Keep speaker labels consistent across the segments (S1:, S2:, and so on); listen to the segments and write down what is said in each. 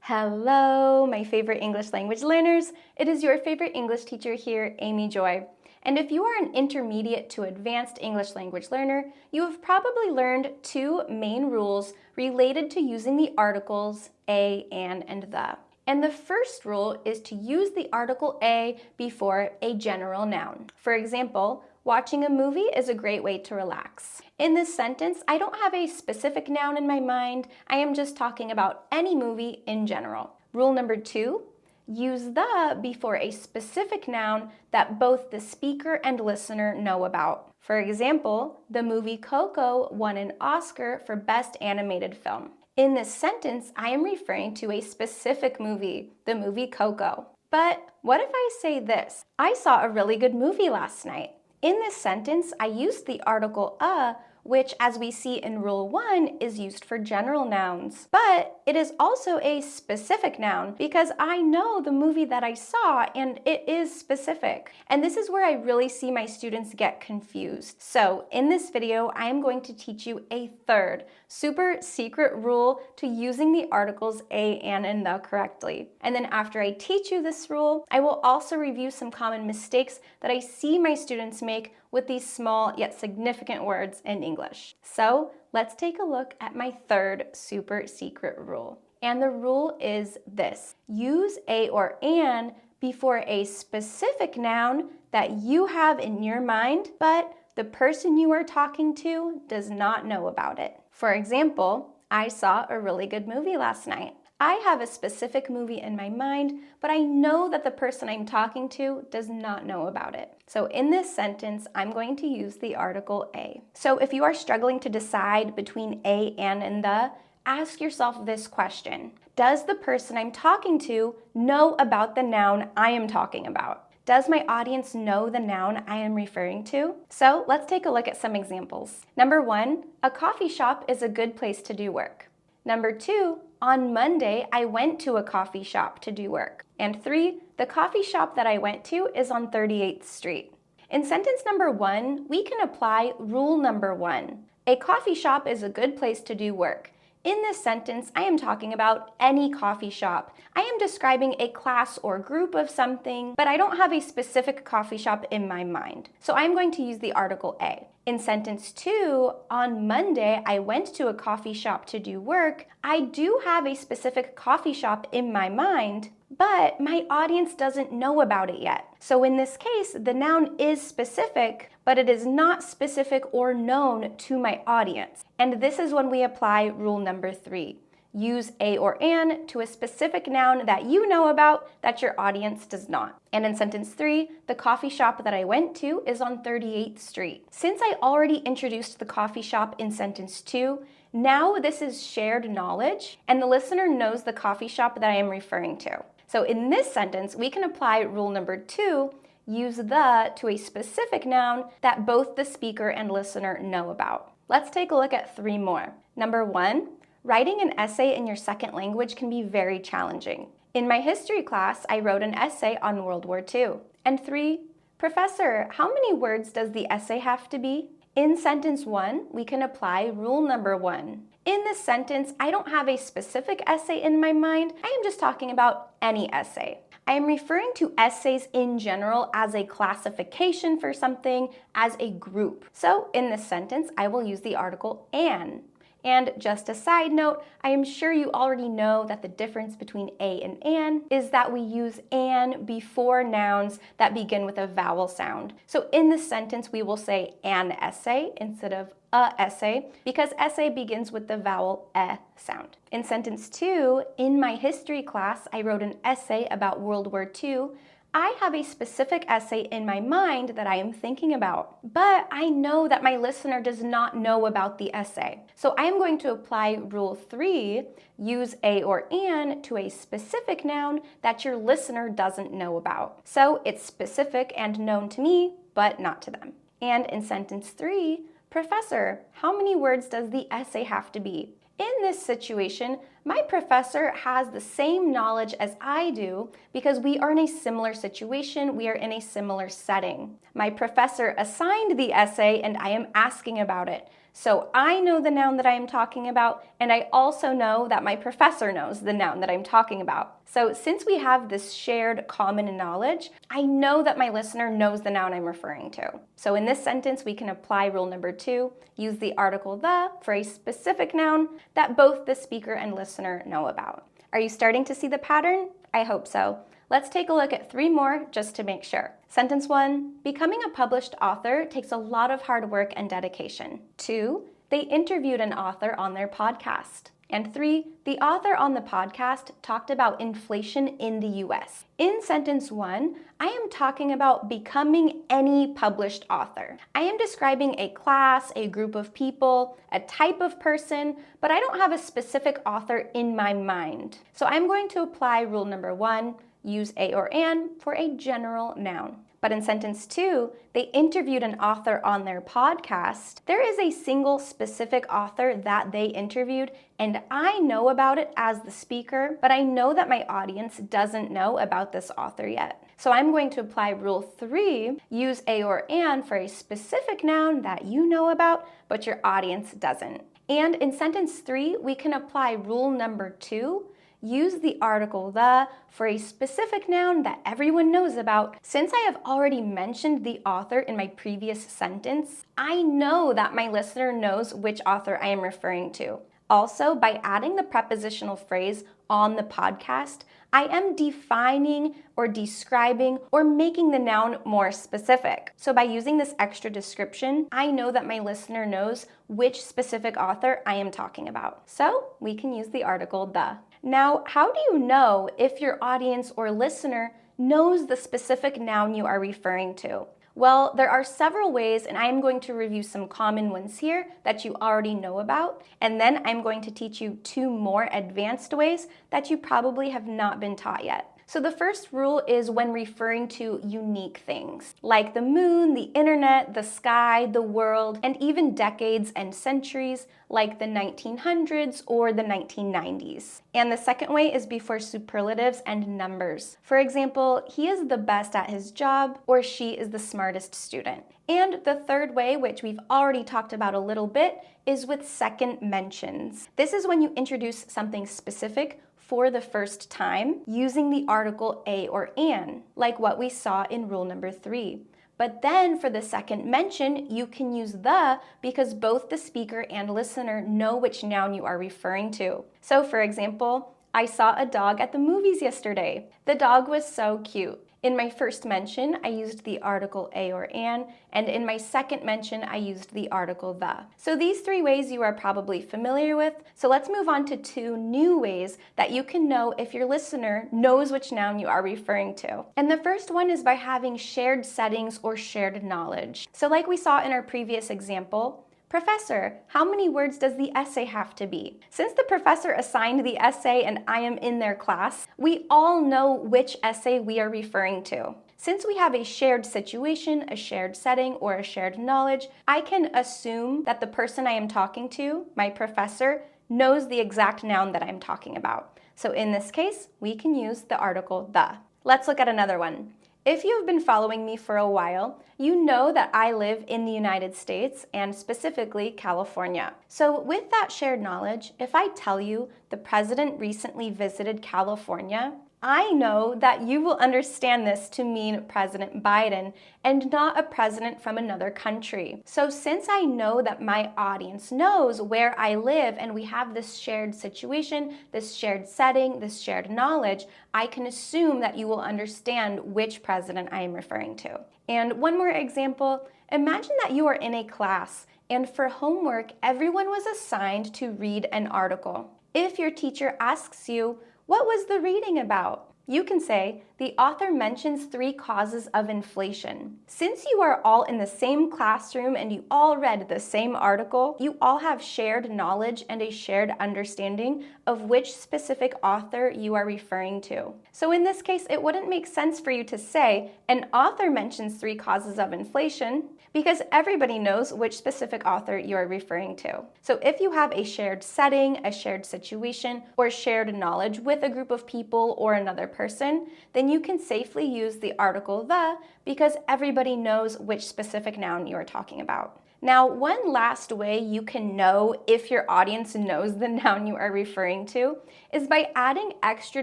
S1: Hello, my favorite English language learners. It is your favorite English teacher here, Amy Joy. And if you are an intermediate to advanced English language learner, you have probably learned two main rules related to using the articles a, an, and the. And the first rule is to use the article a before a general noun. For example, watching a movie is a great way to relax. In this sentence, I don't have a specific noun in my mind. I am just talking about any movie in general. Rule number 2, use the before a specific noun that both the speaker and listener know about. For example, the movie Coco won an Oscar for Best Animated Film. In this sentence, I am referring to a specific movie, the movie Coco. But what if I say this? I saw a really good movie last night. In this sentence, I used the article a, which, as we see in Rule 1, is used for general nouns. But it is also a specific noun because I know the movie that I saw and it is specific. And this is where I really see my students get confused. So in this video, I am going to teach you a third super secret rule to using the articles a, an, and the correctly. And then after I teach you this rule, I will also review some common mistakes that I see my students make with these small yet significant words in English. So let's take a look at my third super secret rule. And the rule is this: use a or an before a specific noun that you have in your mind, but the person you are talking to does not know about it. For example, I saw a really good movie last night. I have a specific movie in my mind, but I know that the person I'm talking to does not know about it. So in this sentence, I'm going to use the article a. So if you are struggling to decide between a, an, and the, ask yourself this question: does the person I'm talking to know about the noun I am talking about? Does my audience know the noun I am referring to? So let's take a look at some examples. Number 1, a coffee shop is a good place to do work. Number 2, on Monday, I went to a coffee shop to do work. And 3, the coffee shop that I went to is on 38th Street. In sentence number 1, we can apply rule number 1. A coffee shop is a good place to do work. In this sentence, I am talking about any coffee shop. I am describing a class or group of something, but I don't have a specific coffee shop in my mind. So I'm going to use the article a. In sentence 2, on Monday, I went to a coffee shop to do work. I do have a specific coffee shop in my mind, but my audience doesn't know about it yet. So in this case, the noun is specific, but it is not specific or known to my audience. And this is when we apply rule number 3. Use a or an to a specific noun that you know about that your audience does not. And in sentence 3, the coffee shop that I went to is on 38th Street. Since I already introduced the coffee shop in sentence 2, now this is shared knowledge and the listener knows the coffee shop that I am referring to. So in this sentence, we can apply rule number 2, use the to a specific noun that both the speaker and listener know about. Let's take a look at 3 more. Number 1, writing an essay in your second language can be very challenging. In my history class, I wrote an essay on World War II. And 3, Professor, how many words does the essay have to be? In sentence 1, we can apply rule number 1. In this sentence, I don't have a specific essay in my mind. I am just talking about any essay. I am referring to essays in general as a classification for something, as a group. So in this sentence, I will use the article an. And just a side note, I am sure you already know that the difference between a and an is that we use an before nouns that begin with a vowel sound. So in this sentence, we will say an essay instead of a essay because essay begins with the vowel e sound. In sentence 2, in my history class, I wrote an essay about World War II. I have a specific essay in my mind that I am thinking about, but I know that my listener does not know about the essay. So I am going to apply rule 3, use a or an to a specific noun that your listener doesn't know about. So it's specific and known to me, but not to them. And in sentence 3, Professor, how many words does the essay have to be? In this situation, my professor has the same knowledge as I do because we are in a similar situation, we are in a similar setting. My professor assigned the essay and I am asking about it. So I know the noun that I am talking about, and I also know that my professor knows the noun that I'm talking about. So since we have this shared common knowledge, I know that my listener knows the noun I'm referring to. So in this sentence, we can apply rule number 2, use the article the for a specific noun that both the speaker and listener know about. Are you starting to see the pattern? I hope so. Let's take a look at 3 more just to make sure. Sentence 1, becoming a published author takes a lot of hard work and dedication. 2, they interviewed an author on their podcast. And 3, the author on the podcast talked about inflation in the US. In sentence 1, I am talking about becoming any published author. I am describing a class, a group of people, a type of person, but I don't have a specific author in my mind. So I'm going to apply rule number 1, use a or an for a general noun. But in sentence 2, they interviewed an author on their podcast. There is a single specific author that they interviewed, and I know about it as the speaker, but I know that my audience doesn't know about this author yet. So I'm going to apply rule 3, use a or an for a specific noun that you know about, but your audience doesn't. And in sentence 3, we can apply rule number 2, use the article the for a specific noun that everyone knows about. Since I have already mentioned the author in my previous sentence, I know that my listener knows which author I am referring to. Also, by adding the prepositional phrase on the podcast, I am defining or describing or making the noun more specific. So by using this extra description, I know that my listener knows which specific author I am talking about. So we can use the article the. Now, how do you know if your audience or listener knows the specific noun you are referring to? Well, there are several ways, and I am going to review some common ones here that you already know about, and then I'm going to teach you 2 more advanced ways that you probably have not been taught yet. So the first rule is when referring to unique things, like the moon, the internet, the sky, the world, and even decades and centuries, like the 1900s or the 1990s. And the second way is before superlatives and numbers. For example, he is the best at his job, or she is the smartest student. And the third way, which we've already talked about a little bit, is with second mentions. This is when you introduce something specific for the first time using the article a or an, like what we saw in rule number 3. But then for the second mention, you can use the because both the speaker and listener know which noun you are referring to. So for example, I saw a dog at the movies yesterday. The dog was so cute. In my first mention, I used the article a or an, and in my second mention, I used the article the. So these 3 ways you are probably familiar with. So let's move on to 2 new ways that you can know if your listener knows which noun you are referring to. And the first one is by having shared settings or shared knowledge. So like we saw in our previous example, Professor, how many words does the essay have to be? Since the professor assigned the essay and I am in their class, we all know which essay we are referring to. Since we have a shared situation, a shared setting, or a shared knowledge, I can assume that the person I am talking to, my professor, knows the exact noun that I'm talking about. So in this case, we can use the article the. Let's look at another one. If you have been following me for a while, you know that I live in the United States and specifically California. So with that shared knowledge, if I tell you the president recently visited California, I know that you will understand this to mean President Biden and not a president from another country. So since I know that my audience knows where I live and we have this shared situation, this shared setting, this shared knowledge, I can assume that you will understand which president I am referring to. And one more example, imagine that you are in a class and for homework, everyone was assigned to read an article. If your teacher asks you, what was the reading about? You can say, the author mentions 3 causes of inflation. Since you are all in the same classroom and you all read the same article, you all have shared knowledge and a shared understanding of which specific author you are referring to. So in this case, it wouldn't make sense for you to say, an author mentions 3 causes of inflation, because everybody knows which specific author you are referring to. So if you have a shared setting, a shared situation, or shared knowledge with a group of people or another person, then you can safely use the article the because everybody knows which specific noun you are talking about. Now, one last way you can know if your audience knows the noun you are referring to is by adding extra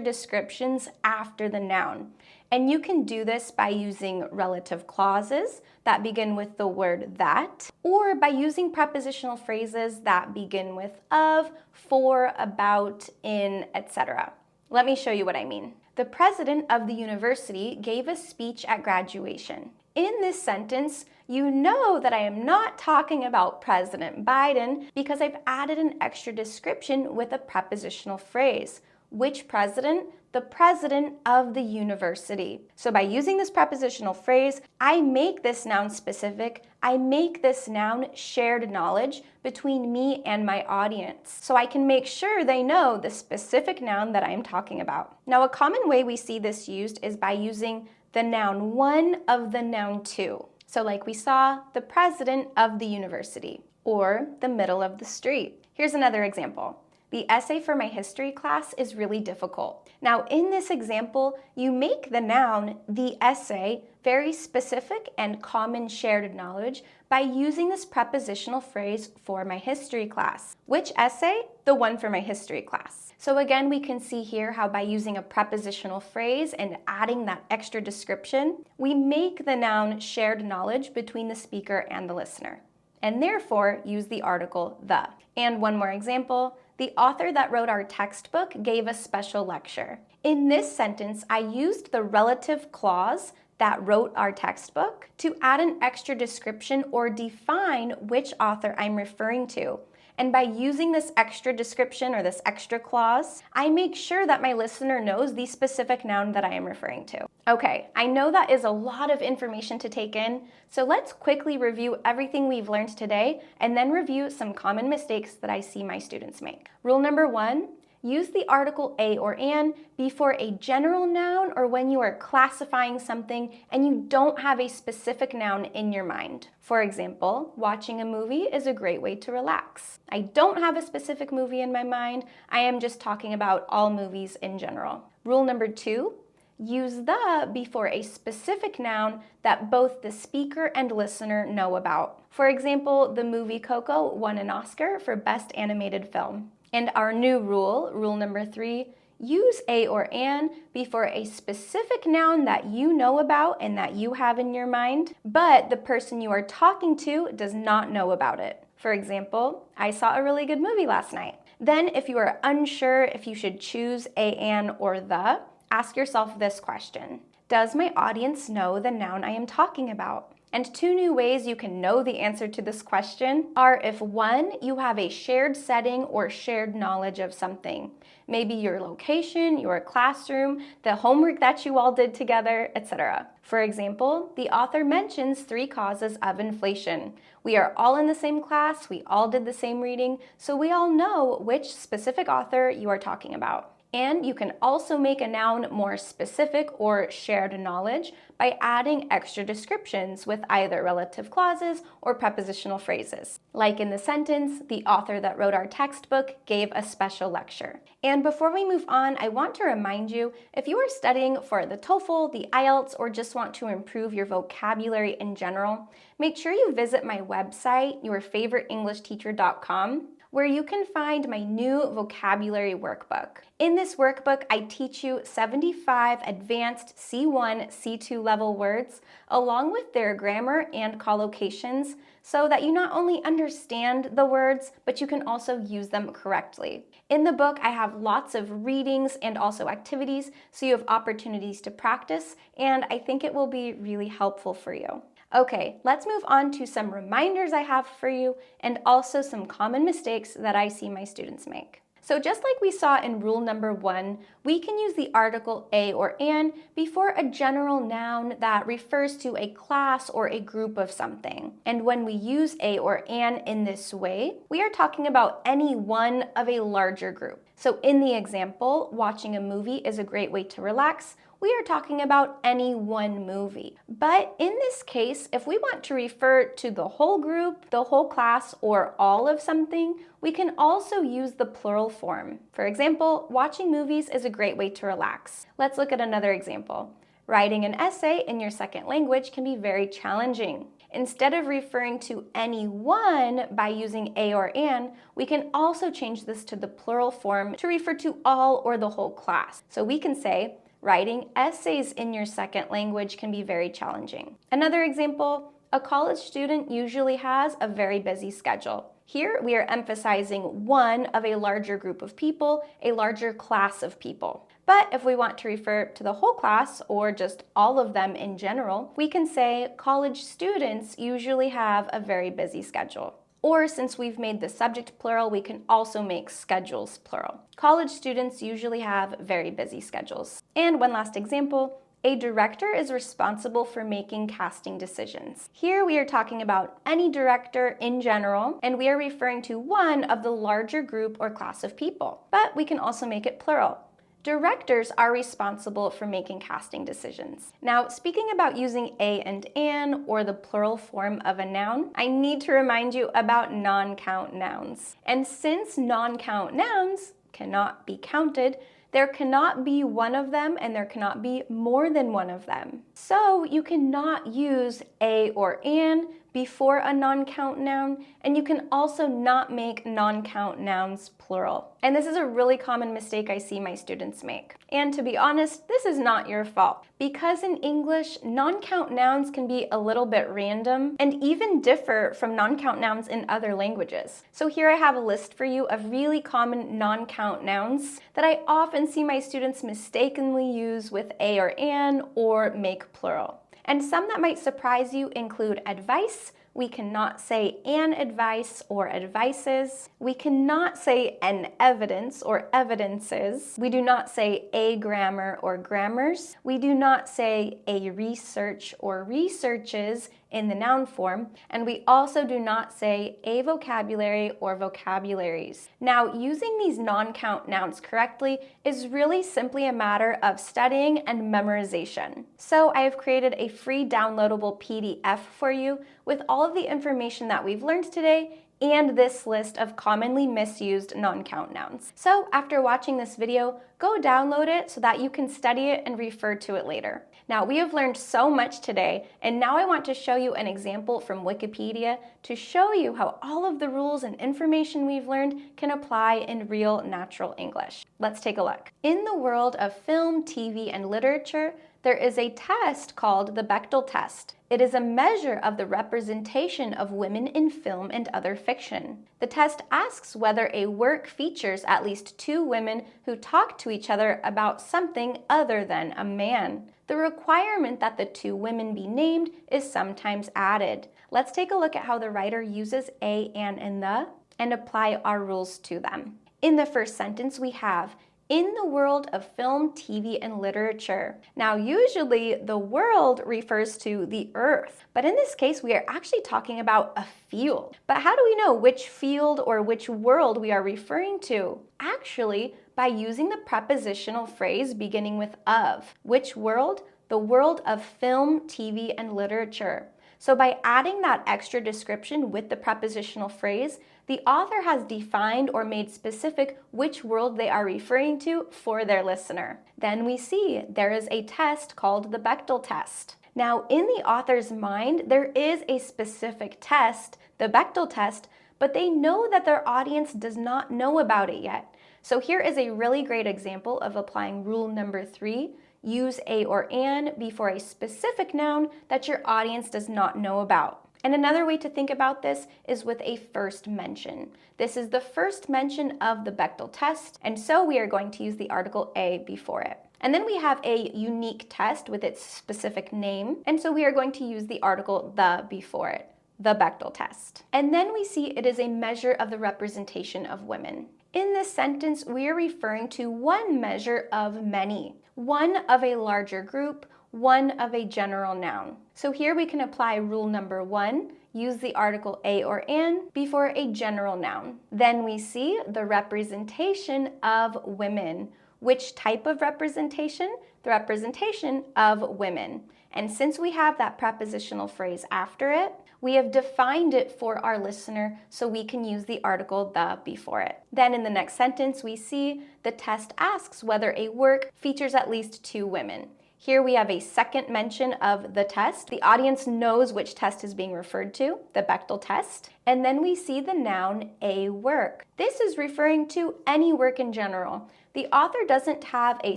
S1: descriptions after the noun. And you can do this by using relative clauses that begin with the word that, or by using prepositional phrases that begin with of, for, about, in, etc. Let me show you what I mean. The president of the university gave a speech at graduation. In this sentence, you know that I am not talking about President Biden because I've added an extra description with a prepositional phrase. Which president? The president of the university. So by using this prepositional phrase, I make this noun specific. I make this noun shared knowledge between me and my audience. So I can make sure they know the specific noun that I'm talking about. Now, a common way we see this used is by using the noun one of the noun two. So like we saw, the president of the university, or the middle of the street. Here's another example. The essay for my history class is really difficult. Now, in this example, you make the noun, the essay, very specific and common shared knowledge by using this prepositional phrase for my history class. Which essay? The one for my history class. So again, we can see here how by using a prepositional phrase and adding that extra description, we make the noun shared knowledge between the speaker and the listener, and therefore use the article the. And one more example. The author that wrote our textbook gave a special lecture. In this sentence, I used the relative clause that wrote our textbook to add an extra description or define which author I'm referring to. And by using this extra description or this extra clause, I make sure that my listener knows the specific noun that I am referring to. Okay, I know that is a lot of information to take in, so let's quickly review everything we've learned today and then review some common mistakes that I see my students make. Rule number 1, use the article a or an before a general noun or when you are classifying something and you don't have a specific noun in your mind. For example, watching a movie is a great way to relax. I don't have a specific movie in my mind. I am just talking about all movies in general. Rule number 2, use the before a specific noun that both the speaker and listener know about. For example, the movie Coco won an Oscar for Best Animated Film. And our new rule, rule number 3, use a or an before a specific noun that you know about and that you have in your mind, but the person you are talking to does not know about it. For example, I saw a really good movie last night. Then if you are unsure if you should choose a, an, or the, ask yourself this question. Does my audience know the noun I am talking about? And 2 new ways you can know the answer to this question are if 1, you have a shared setting or shared knowledge of something. Maybe your location, your classroom, the homework that you all did together, etc. For example, the author mentions 3 causes of inflation. We are all in the same class, we all did the same reading, so we all know which specific author you are talking about. And you can also make a noun more specific or shared knowledge by adding extra descriptions with either relative clauses or prepositional phrases. Like in the sentence, the author that wrote our textbook gave a special lecture. And before we move on, I want to remind you, if you are studying for the TOEFL, the IELTS, or just want to improve your vocabulary in general, make sure you visit my website, yourfavoriteenglishteacher.com, where you can find my new vocabulary workbook. In this workbook, I teach you 75 advanced C1, C2 level words, along with their grammar and collocations, so that you not only understand the words, but you can also use them correctly. In the book, I have lots of readings and also activities, so you have opportunities to practice, and I think it will be really helpful for you. Okay, let's move on to some reminders I have for you and also some common mistakes that I see my students make. So just like we saw in rule number 1, we can use the article a or an before a general noun that refers to a class or a group of something. And when we use a or an in this way, we are talking about any one of a larger group. So in the example, watching a movie is a great way to relax. We are talking about any one movie. But in this case, if we want to refer to the whole group, the whole class, or all of something, we can also use the plural form. For example, watching movies is a great way to relax. Let's look at another example. Writing an essay in your second language can be very challenging. Instead of referring to anyone by using a or an, we can also change this to the plural form to refer to all or the whole class. So we can say, writing essays in your second language can be very challenging. Another example, a college student usually has a very busy schedule. Here we are emphasizing one of a larger group of people, a larger class of people. But if we want to refer to the whole class or just all of them in general, we can say college students usually have a very busy schedule. Or since we've made the subject plural, we can also make schedules plural. College students usually have very busy schedules. And one last example, a director is responsible for making casting decisions. Here we are talking about any director in general, and we are referring to one of the larger group or class of people. But we can also make it plural. Directors are responsible for making casting decisions. Now, speaking about using a and an, or the plural form of a noun, I need to remind you about non-count nouns. And since non-count nouns cannot be counted, there cannot be one of them and there cannot be more than one of them. So you cannot use a or an before a non-count noun, and you can also not make non-count nouns plural. And this is a really common mistake I see my students make. And to be honest, this is not your fault. Because in English, non-count nouns can be a little bit random and even differ from non-count nouns in other languages. So here I have a list for you of really common non-count nouns that I often see my students mistakenly use with a or an or make plural. And some that might surprise you include advice. We cannot say an advice or advices. We cannot say an evidence or evidences. We do not say a grammar or grammars. We do not say a research or researches in the noun form. And we also do not say a vocabulary or vocabularies. Now, using these non-count nouns correctly is really simply a matter of studying and memorization. So I have created a free downloadable PDF for you with all of the information that we've learned today and this list of commonly misused non-count nouns. So after watching this video, go download it so that you can study it and refer to it later. Now, we have learned so much today, and now I want to show you an example from Wikipedia to show you how all of the rules and information we've learned can apply in real natural English. Let's take a look. In the world of film, TV, and literature, there is a test called the Bechdel test. It is a measure of the representation of women in film and other fiction. The test asks whether a work features at least two women who talk to each other about something other than a man. The requirement that the two women be named is sometimes added. Let's take a look at how the writer uses a, an, and the, and apply our rules to them. In the first sentence, we have, in the world of film, TV, and literature. Now, usually the world refers to the earth, but in this case, we are actually talking about a field. But how do we know which field or which world we are referring to? Actually, by using the prepositional phrase beginning with of. Which world? The world of film, TV, and literature. So by adding that extra description with the prepositional phrase, the author has defined or made specific which world they are referring to for their listener. Then we see there is a test called the Bechdel test. Now, in the author's mind, there is a specific test, the Bechdel test, but they know that their audience does not know about it yet. So here is a really great example of applying rule number 3. Use a or an before a specific noun that your audience does not know about. And another way to think about this is with a first mention. This is the first mention of the Bechdel test, and so we are going to use the article a before it. And then we have a unique test with its specific name, and so we are going to use the article the before it, the Bechdel test. And then we see it is a measure of the representation of women. In this sentence, we are referring to one measure of many, one of a larger group, one of a general noun. So here we can apply rule number 1, use the article a or an before a general noun. Then we see the representation of women. Which type of representation? The representation of women. And since we have that prepositional phrase after it, we have defined it for our listener so we can use the article the before it. Then in the next sentence, we see the test asks whether a work features at least two women. Here we have a second mention of the test. The audience knows which test is being referred to, the Bechdel test. And then we see the noun a work. This is referring to any work in general. The author doesn't have a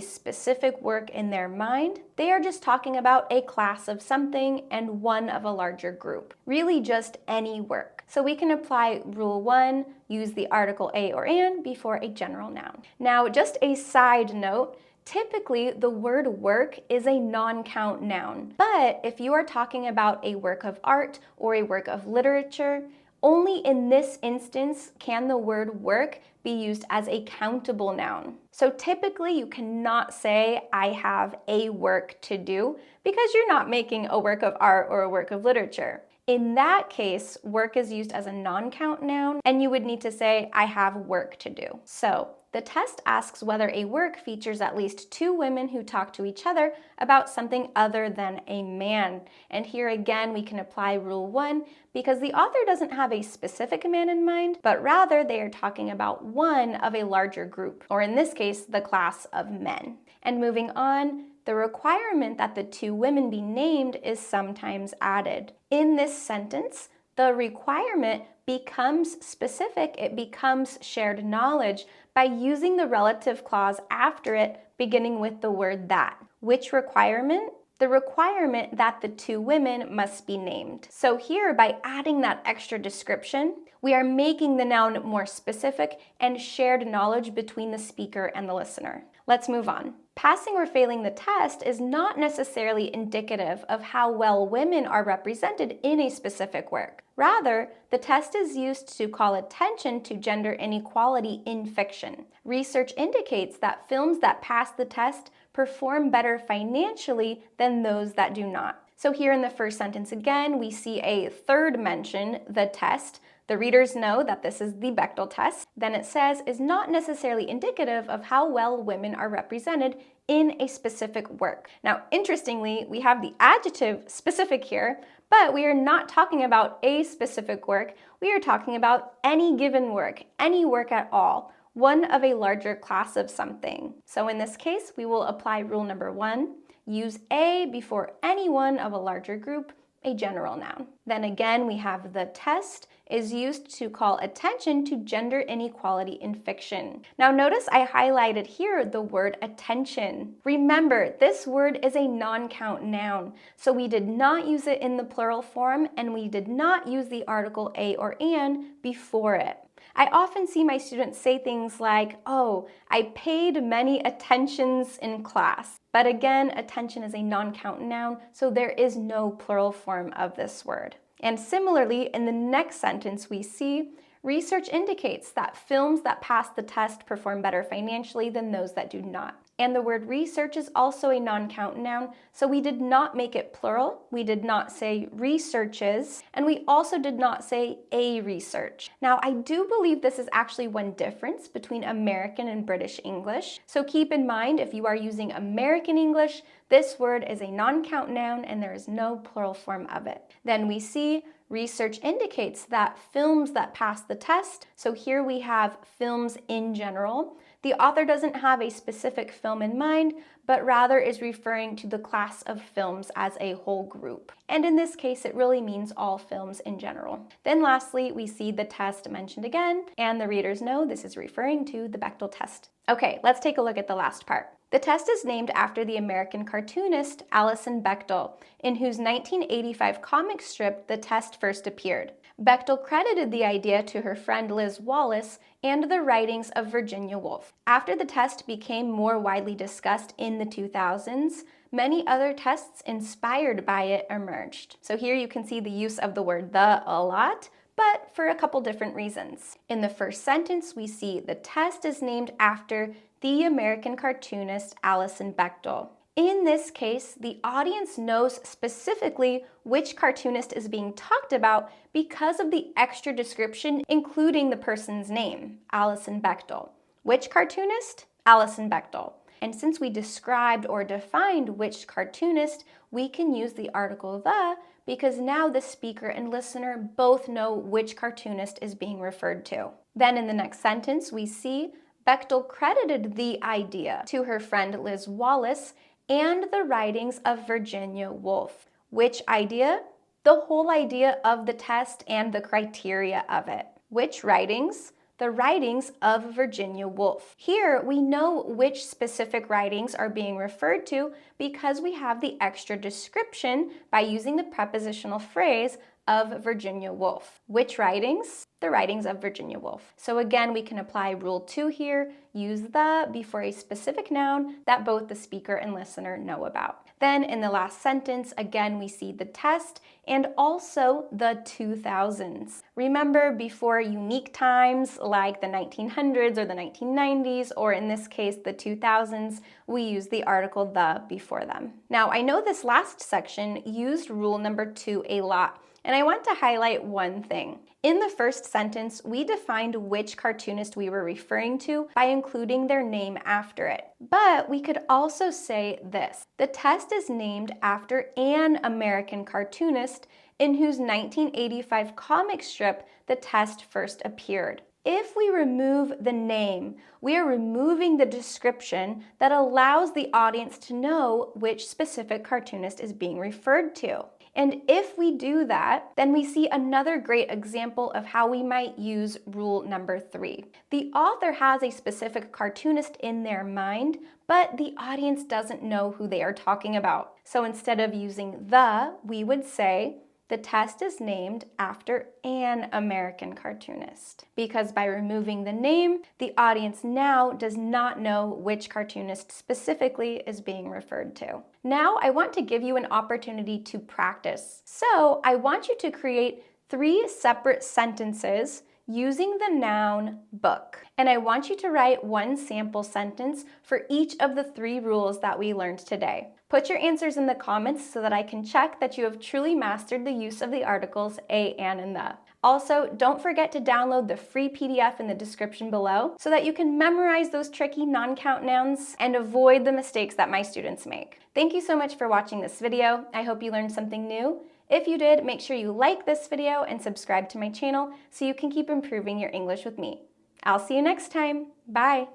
S1: specific work in their mind. They are just talking about a class of something and one of a larger group. Really just any work. So we can apply Rule 1, use the article a or an before a general noun. Now, just a side note, typically, the word work is a non-count noun. But if you are talking about a work of art or a work of literature, only in this instance can the word work be used as a countable noun. So typically, you cannot say, I have a work to do, because you're not making a work of art or a work of literature. In that case, work is used as a non-count noun, and you would need to say, I have work to do. So the test asks whether a work features at least two women who talk to each other about something other than a man. And here again, we can apply Rule 1 because the author doesn't have a specific man in mind, but rather they are talking about one of a larger group, or in this case, the class of men. And moving on, the requirement that the two women be named is sometimes added. In this sentence, the requirement becomes specific, it becomes shared knowledge by using the relative clause after it, beginning with the word that. Which requirement? The requirement that the two women must be named. So here, by adding that extra description, we are making the noun more specific and shared knowledge between the speaker and the listener. Let's move on. Passing or failing the test is not necessarily indicative of how well women are represented in a specific work. Rather, the test is used to call attention to gender inequality in fiction. Research indicates that films that pass the test perform better financially than those that do not. So here in the first sentence again, we see a third mention, the test. The readers know that this is the Bechdel test. Then it says, is not necessarily indicative of how well women are represented in a specific work. Now, interestingly, we have the adjective specific here, but we are not talking about a specific work. We are talking about any given work, any work at all, one of a larger class of something. So in this case, we will apply rule number 1, use a before any one of a larger group, a general noun. Then again, we have the test is used to call attention to gender inequality in fiction. Now notice I highlighted here the word attention. Remember, this word is a non-count noun, so we did not use it in the plural form and we did not use the article a or an before it. I often see my students say things like, oh, I paid many attentions in class. But again, attention is a non-count noun, so there is no plural form of this word. And similarly, in the next sentence we see, research indicates that films that pass the test perform better financially than those that do not. And the word research is also a non-count noun, so we did not make it plural, we did not say researches, and we also did not say a research. Now, I do believe this is actually one difference between American and British English, so keep in mind if you are using American English, this word is a non-count noun and there is no plural form of it. Then we see research indicates that films that pass the test, so here we have films in general. The author doesn't have a specific film in mind, but rather is referring to the class of films as a whole group. And in this case, it really means all films in general. Then lastly, we see the test mentioned again, and the readers know this is referring to the Bechdel test. Okay, let's take a look at the last part. The test is named after the American cartoonist Alison Bechdel, in whose 1985 comic strip the test first appeared. Bechdel credited the idea to her friend Liz Wallace and the writings of Virginia Woolf. After the test became more widely discussed in the 2000s, many other tests inspired by it emerged. So here you can see the use of the word the a lot, but for a couple different reasons. In the first sentence, we see the test is named after the American cartoonist Alison Bechdel. In this case, the audience knows specifically which cartoonist is being talked about because of the extra description, including the person's name, Alison Bechdel. Which cartoonist? Alison Bechdel. And since we described or defined which cartoonist, we can use the article the because now the speaker and listener both know which cartoonist is being referred to. Then in the next sentence, we see Bechdel credited the idea to her friend Liz Wallace and the writings of Virginia Woolf. Which idea? The whole idea of the test and the criteria of it. Which writings? The writings of Virginia Woolf. Here, we know which specific writings are being referred to because we have the extra description by using the prepositional phrase of Virginia Woolf. Which writings? The writings of Virginia Woolf. So again, we can apply Rule 2 here, use the before a specific noun that both the speaker and listener know about. Then in the last sentence, again, we see the test and also the 2000s. Remember, before unique times like the 1900s or the 1990s, or in this case, the 2000s, we use the article the before them. Now, I know this last section used rule number 2 a lot, and I want to highlight one thing. In the first sentence, we defined which cartoonist we were referring to by including their name after it. But we could also say this: the test is named after an American cartoonist in whose 1985 comic strip the test first appeared. If we remove the name, we are removing the description that allows the audience to know which specific cartoonist is being referred to. And if we do that, then we see another great example of how we might use rule number 3. The author has a specific cartoonist in their mind, but the audience doesn't know who they are talking about. So instead of using the, we would say, the test is named after an American cartoonist. Because by removing the name, the audience now does not know which cartoonist specifically is being referred to. Now I want to give you an opportunity to practice. So I want you to create 3 separate sentences using the noun book. And I want you to write 1 sample sentence for each of the 3 rules that we learned today. Put your answers in the comments so that I can check that you have truly mastered the use of the articles a, an, and the. Also, don't forget to download the free PDF in the description below so that you can memorize those tricky non-count nouns and avoid the mistakes that my students make. Thank you so much for watching this video. I hope you learned something new. If you did, make sure you like this video and subscribe to my channel so you can keep improving your English with me. I'll see you next time. Bye!